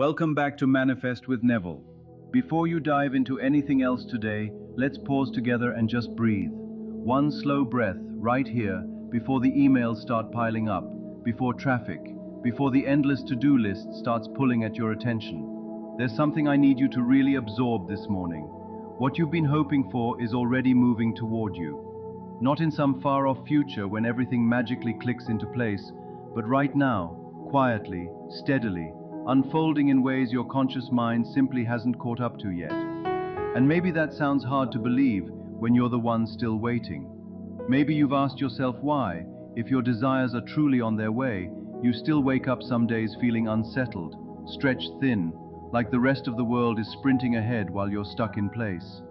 Welcome back to Manifest with Neville. Before you dive into anything else today, let's pause together and just breathe. One slow breath right here before the emails start piling up, before traffic, before the endless to-do list starts pulling at your attention. There's something I need you to really absorb this morning. What you've been hoping for is already moving toward you. Not in some far-off future when everything magically clicks into place, but right now, quietly, steadily, unfolding in ways your conscious mind simply hasn't caught up to yet. And maybe that sounds hard to believe when you're the one still waiting. Maybe you've asked yourself why, if your desires are truly on their way, you still wake up some days feeling unsettled, stretched thin, like the rest of the world is sprinting ahead while you're stuck in place.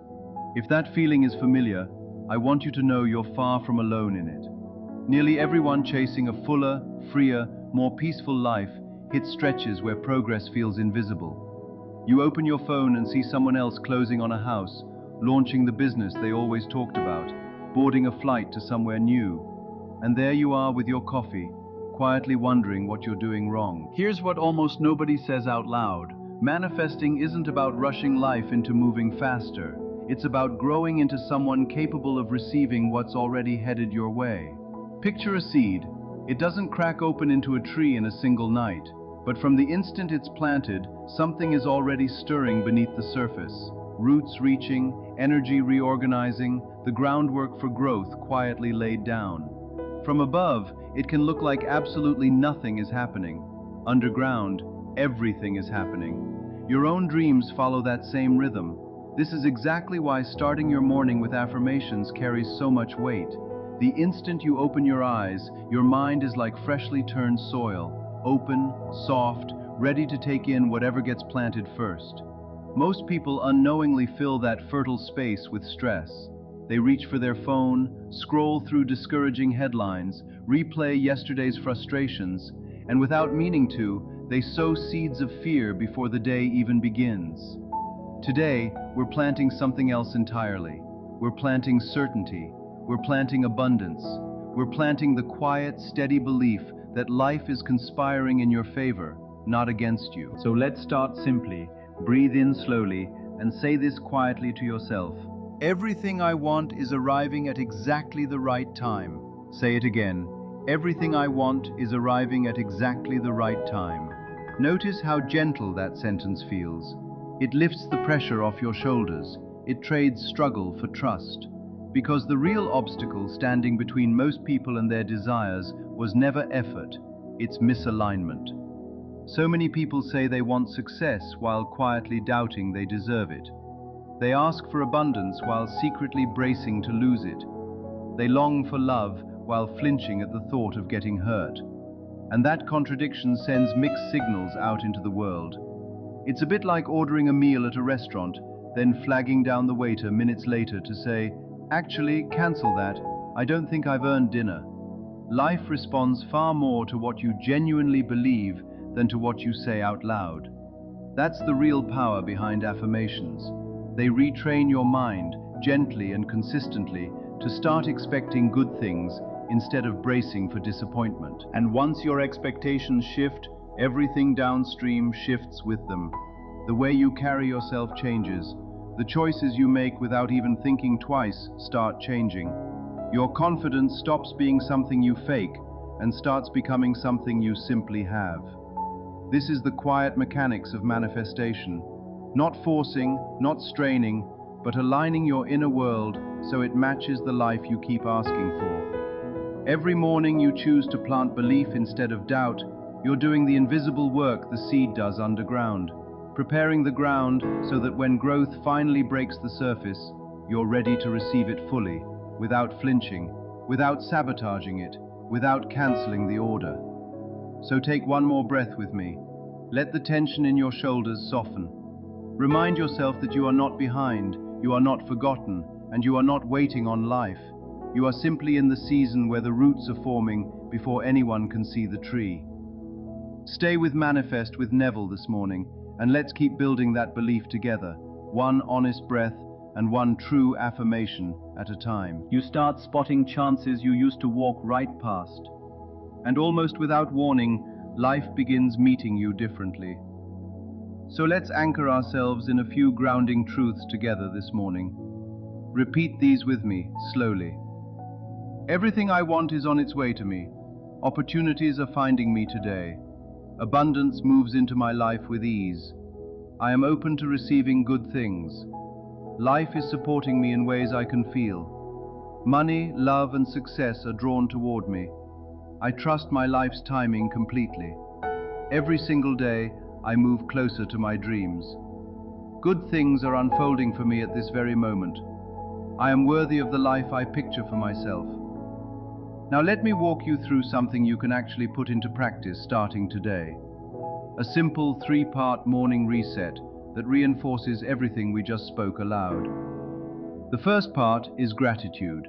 If that feeling is familiar, I want you to know you're far from alone in it. Nearly everyone chasing a fuller, freer, more peaceful life hits stretches where progress feels invisible. You open your phone and see someone else closing on a house, launching the business they always talked about, boarding a flight to somewhere new. And there you are with your coffee, quietly wondering what you're doing wrong. Here's what almost nobody says out loud. Manifesting isn't about rushing life into moving faster. It's about growing into someone capable of receiving what's already headed your way. Picture a seed. It doesn't crack open into a tree in a single night, but from the instant it's planted, something is already stirring beneath the surface. Roots reaching, energy reorganizing, the groundwork for growth quietly laid down. From above, it can look like absolutely nothing is happening. Underground, everything is happening. Your own dreams follow that same rhythm. This is exactly why starting your morning with affirmations carries so much weight. The instant you open your eyes, your mind is like freshly turned soil, open, soft, ready to take in whatever gets planted first. Most people unknowingly fill that fertile space with stress. They reach for their phone, scroll through discouraging headlines, replay yesterday's frustrations, and without meaning to, they sow seeds of fear before the day even begins. Today, we're planting something else entirely. We're planting certainty. We're planting abundance. We're planting the quiet, steady belief that life is conspiring in your favor, not against you. So let's start simply. Breathe in slowly and say this quietly to yourself. Everything I want is arriving at exactly the right time. Say it again. Everything I want is arriving at exactly the right time. Notice how gentle that sentence feels. It lifts the pressure off your shoulders. It trades struggle for trust. Because the real obstacle standing between most people and their desires was never effort, it's misalignment. So many people say they want success while quietly doubting they deserve it. They ask for abundance while secretly bracing to lose it. They long for love while flinching at the thought of getting hurt. And that contradiction sends mixed signals out into the world. It's a bit like ordering a meal at a restaurant, then flagging down the waiter minutes later to say, "Actually, cancel that. I don't think I've earned dinner." Life responds far more to what you genuinely believe than to what you say out loud. That's the real power behind affirmations. They retrain your mind, gently and consistently, to start expecting good things instead of bracing for disappointment. And once your expectations shift, everything downstream shifts with them. The way you carry yourself changes. The choices you make without even thinking twice start changing. Your confidence stops being something you fake and starts becoming something you simply have. This is the quiet mechanics of manifestation. Not forcing, not straining, but aligning your inner world so it matches the life you keep asking for. Every morning you choose to plant belief instead of doubt, you're doing the invisible work the seed does underground. Preparing the ground so that when growth finally breaks the surface, you're ready to receive it fully, without flinching, without sabotaging it, without canceling the order. So take one more breath with me. Let the tension in your shoulders soften. Remind yourself that you are not behind, you are not forgotten, and you are not waiting on life. You are simply in the season where the roots are forming before anyone can see the tree. Stay with Manifest with Neville this morning, and let's keep building that belief together, one honest breath and one true affirmation at a time. You start spotting chances you used to walk right past. And almost without warning, life begins meeting you differently. So let's anchor ourselves in a few grounding truths together this morning. Repeat these with me, slowly. Everything I want is on its way to me. Opportunities are finding me today. Abundance moves into my life with ease. I am open to receiving good things. Life is supporting me in ways I can feel. Money, love, and success are drawn toward me. I trust my life's timing completely. Every single day, I move closer to my dreams. Good things are unfolding for me at this very moment. I am worthy of the life I picture for myself. Now let me walk you through something you can actually put into practice starting today. A simple 3-part morning reset that reinforces everything we just spoke aloud. The first part is gratitude.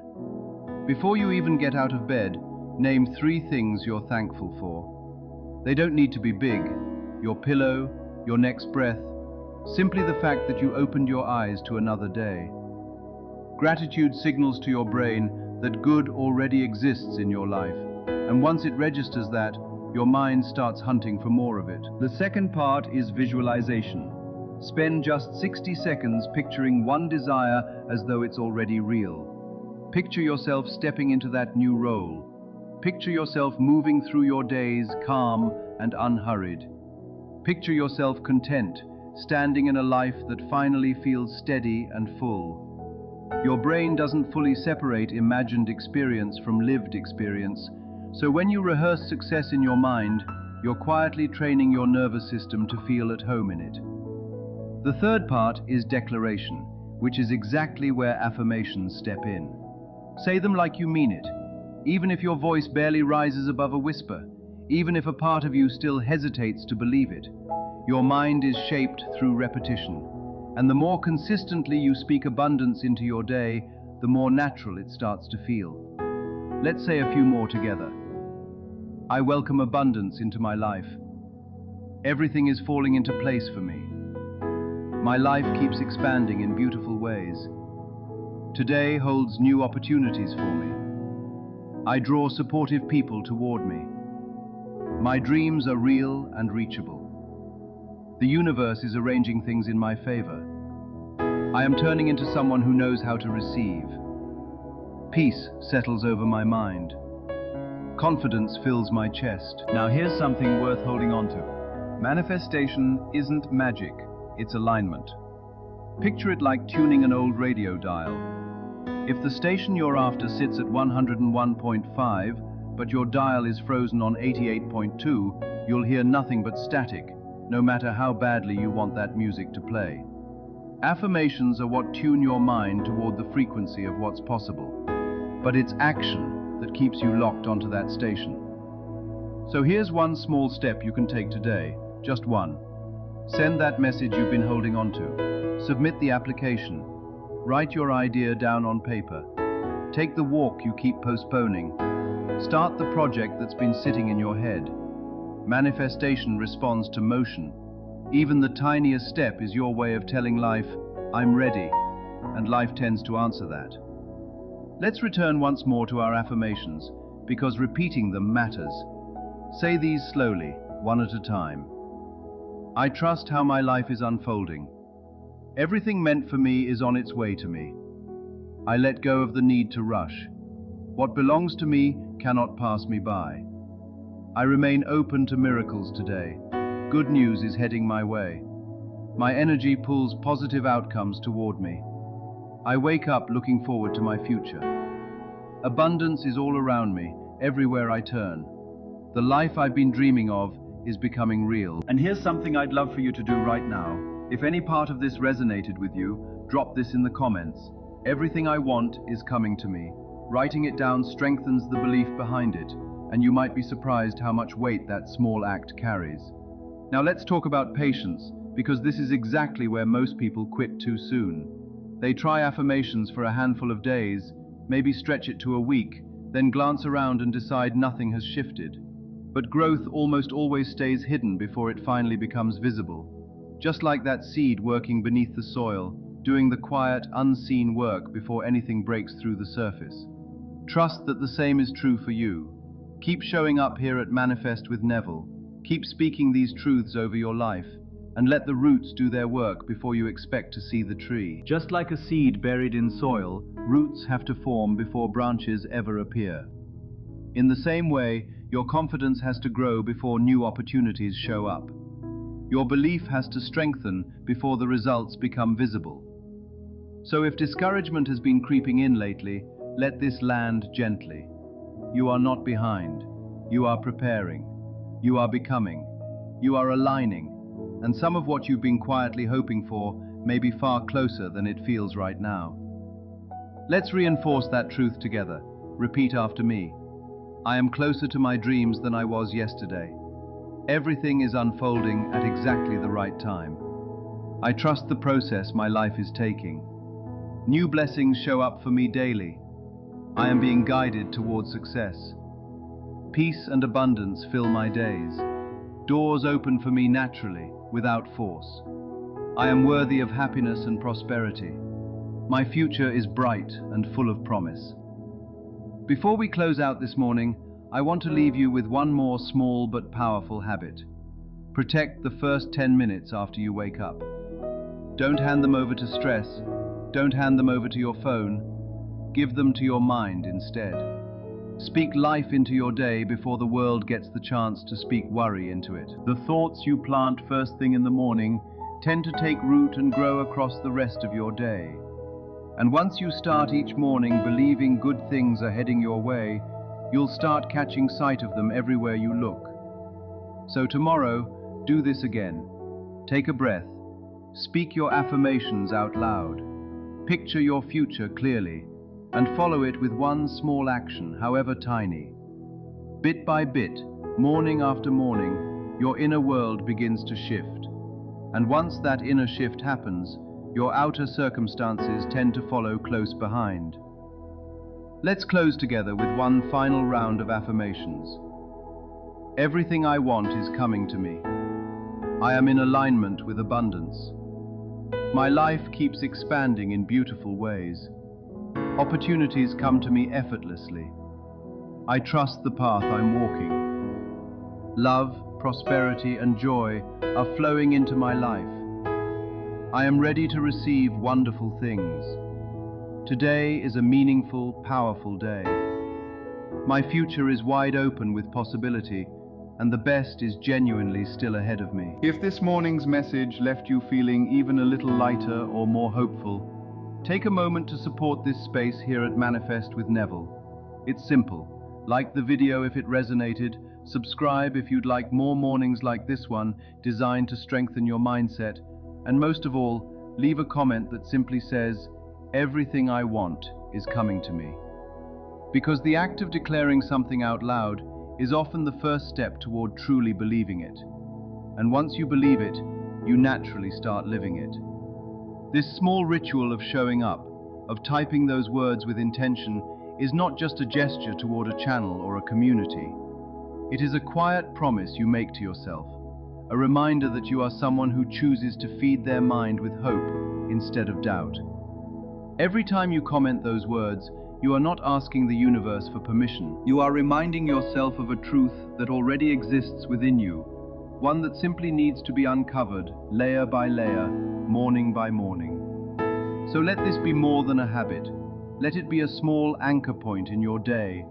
Before you even get out of bed, name 3 things you're thankful for. They don't need to be big. Your pillow, your next breath, simply the fact that you opened your eyes to another day. Gratitude signals to your brain that good already exists in your life, and once it registers that, your mind starts hunting for more of it. The second part is visualization. Spend just 60 seconds picturing one desire as though it's already real. Picture yourself stepping into that new role. Picture yourself moving through your days calm and unhurried. Picture yourself content, standing in a life that finally feels steady and full. Your brain doesn't fully separate imagined experience from lived experience, so when you rehearse success in your mind, you're quietly training your nervous system to feel at home in it. The third part is declaration, which is exactly where affirmations step in. Say them like you mean it, even if your voice barely rises above a whisper, even if a part of you still hesitates to believe it. Your mind is shaped through repetition. And the more consistently you speak abundance into your day, the more natural it starts to feel. Let's say a few more together. I welcome abundance into my life. Everything is falling into place for me. My life keeps expanding in beautiful ways. Today holds new opportunities for me. I draw supportive people toward me. My dreams are real and reachable. The universe is arranging things in my favor. I am turning into someone who knows how to receive. Peace settles over my mind. Confidence fills my chest. Now here's something worth holding on to. Manifestation isn't magic, it's alignment. Picture it like tuning an old radio dial. If the station you're after sits at 101.5, but your dial is frozen on 88.2, you'll hear nothing but static, no matter how badly you want that music to play. Affirmations are what tune your mind toward the frequency of what's possible. But it's action that keeps you locked onto that station. So here's one small step you can take today, just one. Send that message you've been holding on to. Submit the application. Write your idea down on paper. Take the walk you keep postponing. Start the project that's been sitting in your head. Manifestation responds to motion. Even the tiniest step is your way of telling life, I'm ready, and life tends to answer that. Let's return once more to our affirmations, because repeating them matters. Say these slowly, one at a time. I trust how my life is unfolding. Everything meant for me is on its way to me. I let go of the need to rush. What belongs to me cannot pass me by. I remain open to miracles today. Good news is heading my way. My energy pulls positive outcomes toward me. I wake up looking forward to my future. Abundance is all around me, everywhere I turn. The life I've been dreaming of is becoming real. And here's something I'd love for you to do right now. If any part of this resonated with you, drop this in the comments. Everything I want is coming to me. Writing it down strengthens the belief behind it, and you might be surprised how much weight that small act carries. Now let's talk about patience, because this is exactly where most people quit too soon. They try affirmations for a handful of days, maybe stretch it to a week, then glance around and decide nothing has shifted. But growth almost always stays hidden before it finally becomes visible. Just like that seed working beneath the soil, doing the quiet, unseen work before anything breaks through the surface. Trust that the same is true for you. Keep showing up here at Manifest with Neville. Keep speaking these truths over your life, and let the roots do their work before you expect to see the tree. Just like a seed buried in soil, roots have to form before branches ever appear. In the same way, your confidence has to grow before new opportunities show up. Your belief has to strengthen before the results become visible. So if discouragement has been creeping in lately, let this land gently. You are not behind. You are preparing. You are becoming. You are aligning. And some of what you've been quietly hoping for may be far closer than it feels right now. Let's reinforce that truth together. Repeat after me. I am closer to my dreams than I was yesterday. Everything is unfolding at exactly the right time. I trust the process my life is taking. New blessings show up for me daily. I am being guided towards success. Peace and abundance fill my days. Doors open for me naturally, without force. I am worthy of happiness and prosperity. My future is bright and full of promise. Before we close out this morning, I want to leave you with one more small but powerful habit. Protect the first 10 minutes after you wake up. Don't hand them over to stress. Don't hand them over to your phone. Give them to your mind instead. Speak life into your day before the world gets the chance to speak worry into it. The thoughts you plant first thing in the morning tend to take root and grow across the rest of your day. And once you start each morning believing good things are heading your way, you'll start catching sight of them everywhere you look. So tomorrow, do this again. Take a breath. Speak your affirmations out loud. Picture your future clearly, and follow it with one small action, however tiny. Bit by bit, morning after morning, your inner world begins to shift. And once that inner shift happens, your outer circumstances tend to follow close behind. Let's close together with one final round of affirmations. Everything I want is coming to me. I am in alignment with abundance. My life keeps expanding in beautiful ways. Opportunities come to me effortlessly. I trust the path I'm walking. Love, prosperity, and joy are flowing into my life. I am ready to receive wonderful things. Today is a meaningful, powerful day. My future is wide open with possibility, and the best is genuinely still ahead of me. If this morning's message left you feeling even a little lighter or more hopeful, take a moment to support this space here at Manifest with Neville. It's simple. Like the video if it resonated, subscribe if you'd like more mornings like this one designed to strengthen your mindset, and most of all, leave a comment that simply says, "Everything I want is coming to me." Because the act of declaring something out loud is often the first step toward truly believing it. And once you believe it, you naturally start living it. This small ritual of showing up, of typing those words with intention, is not just a gesture toward a channel or a community. It is a quiet promise you make to yourself, a reminder that you are someone who chooses to feed their mind with hope instead of doubt. Every time you comment those words, you are not asking the universe for permission. You are reminding yourself of a truth that already exists within you, one that simply needs to be uncovered layer by layer, morning by morning. So let this be more than a habit. Let it be a small anchor point in your day,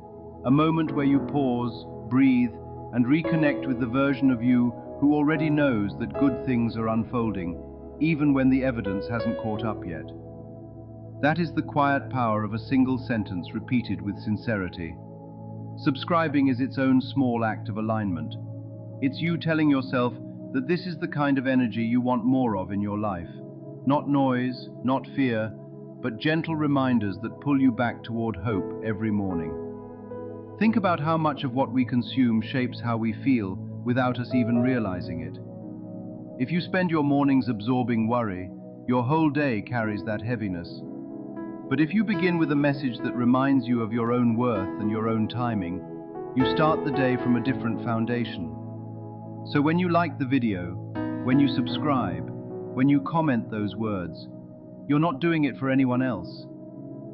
a moment where you pause, breathe, and reconnect with the version of you who already knows that good things are unfolding, even when the evidence hasn't caught up yet. That is the quiet power of a single sentence repeated with sincerity. Subscribing is its own small act of alignment. It's you telling yourself that this is the kind of energy you want more of in your life. Not noise, not fear, but gentle reminders that pull you back toward hope every morning. Think about how much of what we consume shapes how we feel without us even realizing it. If you spend your mornings absorbing worry, your whole day carries that heaviness. But if you begin with a message that reminds you of your own worth and your own timing, you start the day from a different foundation. So when you like the video, when you subscribe, when you comment those words, you're not doing it for anyone else.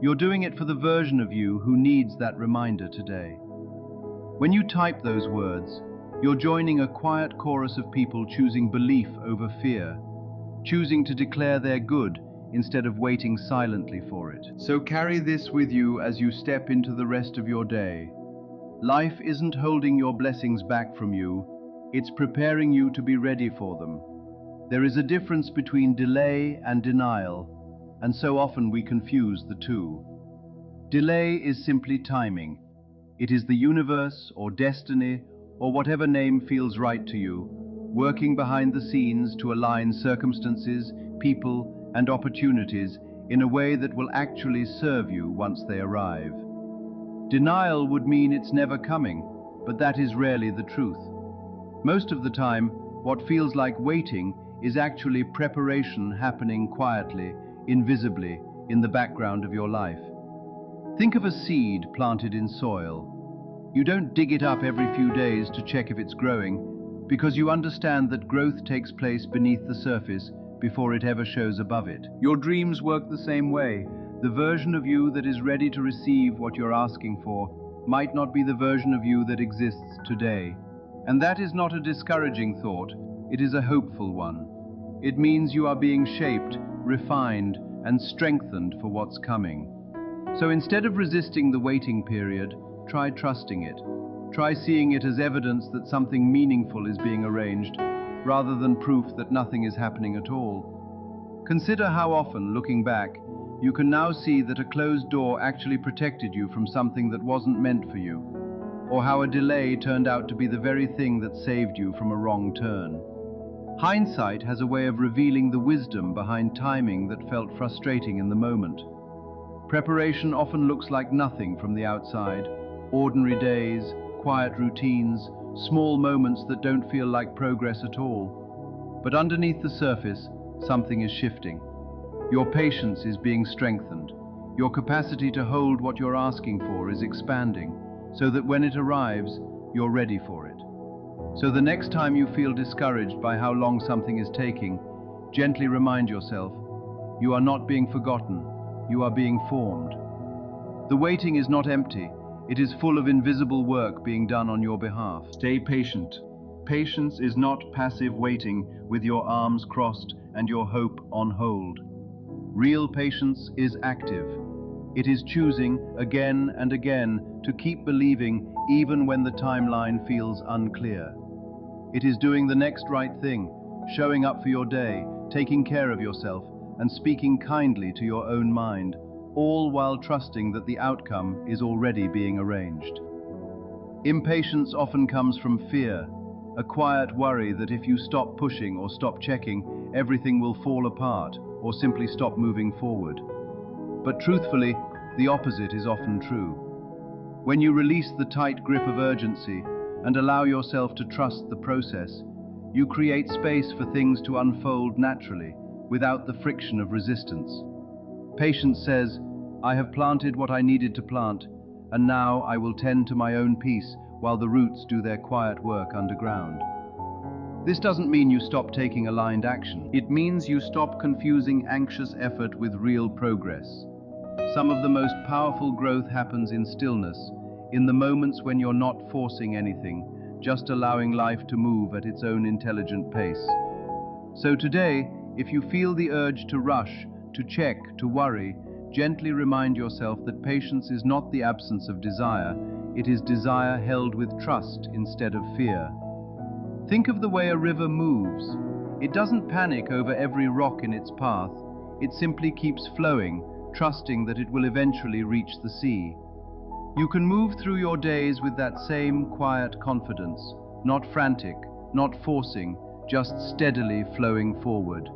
You're doing it for the version of you who needs that reminder today. When you type those words, You're joining a quiet chorus of people choosing belief over fear, choosing to declare their good instead of waiting silently for it. So carry this with you as you step into the rest of your day. Life isn't holding your blessings back from you, it's preparing you to be ready for them. There is a difference between delay and denial, and so often we confuse the two. Delay is simply timing. It is the universe or destiny or whatever name feels right to you, working behind the scenes to align circumstances, people, and opportunities in a way that will actually serve you once they arrive. Denial would mean it's never coming, but that is rarely the truth. Most of the time, what feels like waiting is actually preparation happening quietly, invisibly, in the background of your life. Think of a seed planted in soil. You don't dig it up every few days to check if it's growing, because you understand that growth takes place beneath the surface before it ever shows above it. Your dreams work the same way. The version of you that is ready to receive what you're asking for might not be the version of you that exists today. And that is not a discouraging thought, it is a hopeful one. It means you are being shaped, refined, and strengthened for what's coming. So instead of resisting the waiting period, try trusting it. Try seeing it as evidence that something meaningful is being arranged, rather than proof that nothing is happening at all. Consider how often, looking back, you can now see that a closed door actually protected you from something that wasn't meant for you, or how a delay turned out to be the very thing that saved you from a wrong turn. Hindsight has a way of revealing the wisdom behind timing that felt frustrating in the moment. Preparation often looks like nothing from the outside. Ordinary days, quiet routines, small moments that don't feel like progress at all. But underneath the surface, something is shifting. Your patience is being strengthened. Your capacity to hold what you're asking for is expanding, so that when it arrives, you're ready for it. So the next time you feel discouraged by how long something is taking, gently remind yourself, you are not being forgotten, you are being formed. The waiting is not empty, it is full of invisible work being done on your behalf. Stay patient. Patience is not passive waiting with your arms crossed and your hope on hold. Real patience is active. It is choosing again and again to keep believing even when the timeline feels unclear. It is doing the next right thing, showing up for your day, taking care of yourself, and speaking kindly to your own mind, all while trusting that the outcome is already being arranged. Impatience often comes from fear, a quiet worry that if you stop pushing or stop checking, everything will fall apart or simply stop moving forward. But truthfully, the opposite is often true. When you release the tight grip of urgency and allow yourself to trust the process, you create space for things to unfold naturally, without the friction of resistance. Patience says, I have planted what I needed to plant, and now I will tend to my own peace while the roots do their quiet work underground. This doesn't mean you stop taking aligned action. It means you stop confusing anxious effort with real progress. Some of the most powerful growth happens in stillness, in the moments when you're not forcing anything, just allowing life to move at its own intelligent pace. So today, if you feel the urge to rush, to check, to worry, gently remind yourself that patience is not the absence of desire, it is desire held with trust instead of fear. Think of the way a river moves. It doesn't panic over every rock in its path, it simply keeps flowing, trusting that it will eventually reach the sea. You can move through your days with that same quiet confidence, not frantic, not forcing, just steadily flowing forward.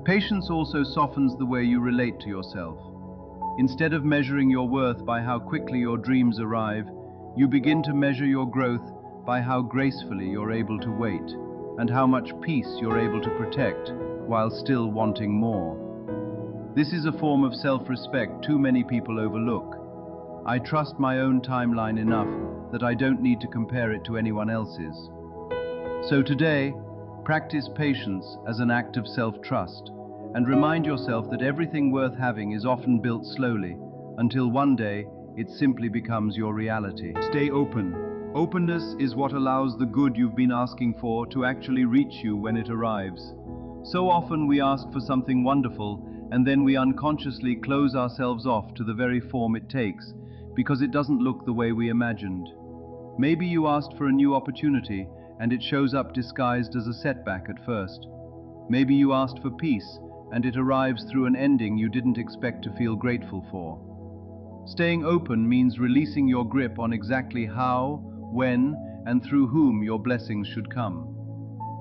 Patience also softens the way you relate to yourself. Instead of measuring your worth by how quickly your dreams arrive, you begin to measure your growth by how gracefully you're able to wait, and how much peace you're able to protect while still wanting more. This is a form of self-respect too many people overlook. I trust my own timeline enough that I don't need to compare it to anyone else's. So today, practice patience as an act of self-trust, and remind yourself that everything worth having is often built slowly, until one day it simply becomes your reality. Stay open. Openness is what allows the good you've been asking for to actually reach you when it arrives. So often we ask for something wonderful, and then we unconsciously close ourselves off to the very form it takes, because it doesn't look the way we imagined. Maybe you asked for a new opportunity, and it shows up disguised as a setback at first. Maybe you asked for peace, and it arrives through an ending you didn't expect to feel grateful for. Staying open means releasing your grip on exactly how, when, and through whom your blessings should come.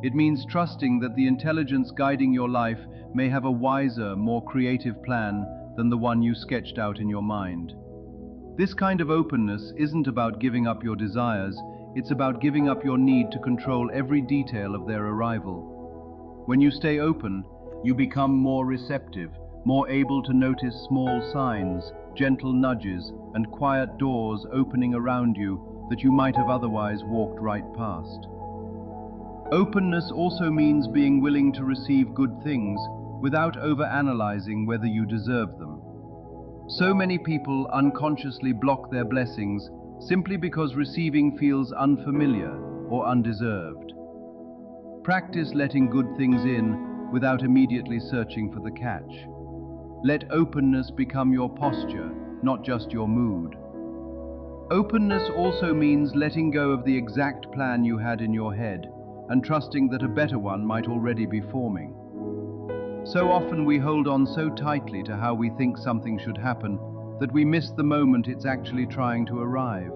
It means trusting that the intelligence guiding your life may have a wiser, more creative plan than the one you sketched out in your mind. This kind of openness isn't about giving up your desires, it's about giving up your need to control every detail of their arrival. When you stay open, you become more receptive, more able to notice small signs, gentle nudges, and quiet doors opening around you that you might have otherwise walked right past. Openness also means being willing to receive good things without overanalyzing whether you deserve them. So many people unconsciously block their blessings simply because receiving feels unfamiliar or undeserved. Practice letting good things in without immediately searching for the catch. Let openness become your posture, not just your mood. Openness also means letting go of the exact plan you had in your head and trusting that a better one might already be forming. So often we hold on so tightly to how we think something should happen that we miss the moment it's actually trying to arrive.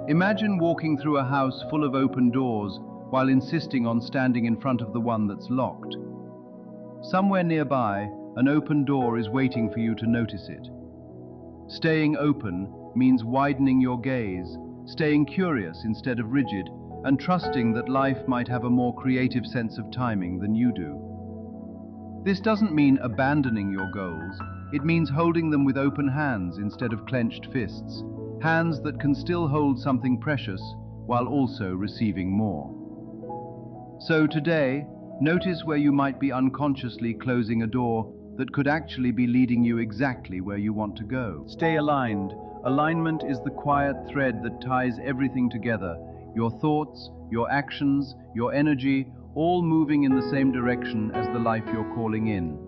Imagine walking through a house full of open doors while insisting on standing in front of the one that's locked. Somewhere nearby, an open door is waiting for you to notice it. Staying open means widening your gaze, staying curious instead of rigid, and trusting that life might have a more creative sense of timing than you do. This doesn't mean abandoning your goals, it means holding them with open hands instead of clenched fists, hands that can still hold something precious while also receiving more. So today, notice where you might be unconsciously closing a door that could actually be leading you exactly where you want to go. Stay aligned. Alignment is the quiet thread that ties everything together. Your thoughts, your actions, your energy, all moving in the same direction as the life you're calling in.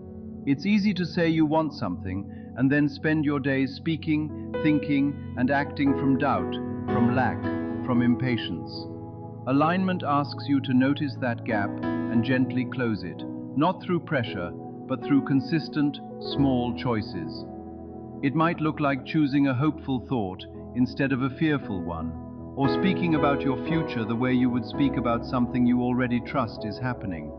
It's easy to say you want something and then spend your days speaking, thinking, and acting from doubt, from lack, from impatience. Alignment asks you to notice that gap and gently close it, not through pressure, but through consistent, small choices. It might look like choosing a hopeful thought instead of a fearful one, or speaking about your future the way you would speak about something you already trust is happening.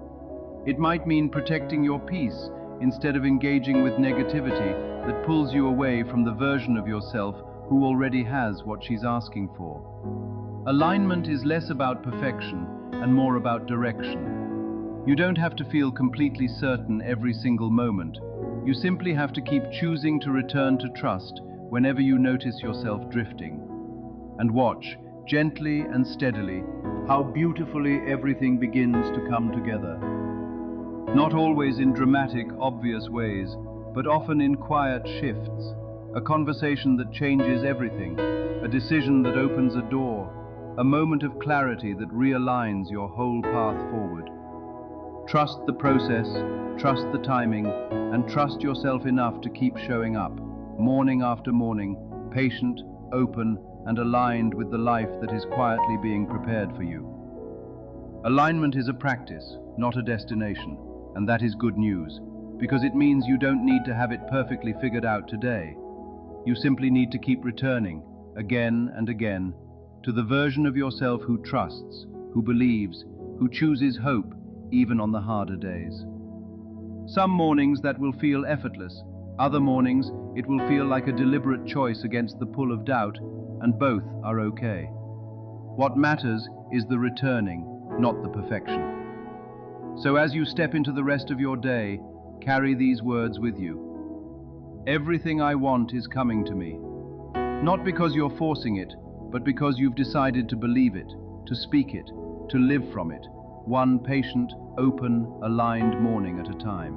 It might mean protecting your peace instead of engaging with negativity that pulls you away from the version of yourself who already has what she's asking for. Alignment is less about perfection and more about direction. You don't have to feel completely certain every single moment. You simply have to keep choosing to return to trust whenever you notice yourself drifting. And watch, gently and steadily, how beautifully everything begins to come together. Not always in dramatic, obvious ways, but often in quiet shifts. A conversation that changes everything, a decision that opens a door, a moment of clarity that realigns your whole path forward. Trust the process, trust the timing, and trust yourself enough to keep showing up, morning after morning, patient, open, and aligned with the life that is quietly being prepared for you. Alignment is a practice, not a destination, and that is good news, because it means you don't need to have it perfectly figured out today. You simply need to keep returning, again and again, to the version of yourself who trusts, who believes, who chooses hope, even on the harder days. Some mornings that will feel effortless, other mornings it will feel like a deliberate choice against the pull of doubt, and both are okay. What matters is the returning, not the perfection. So as you step into the rest of your day, carry these words with you. Everything I want is coming to me. Not because you're forcing it, but because you've decided to believe it, to speak it, to live from it, one patient, open, aligned morning at a time.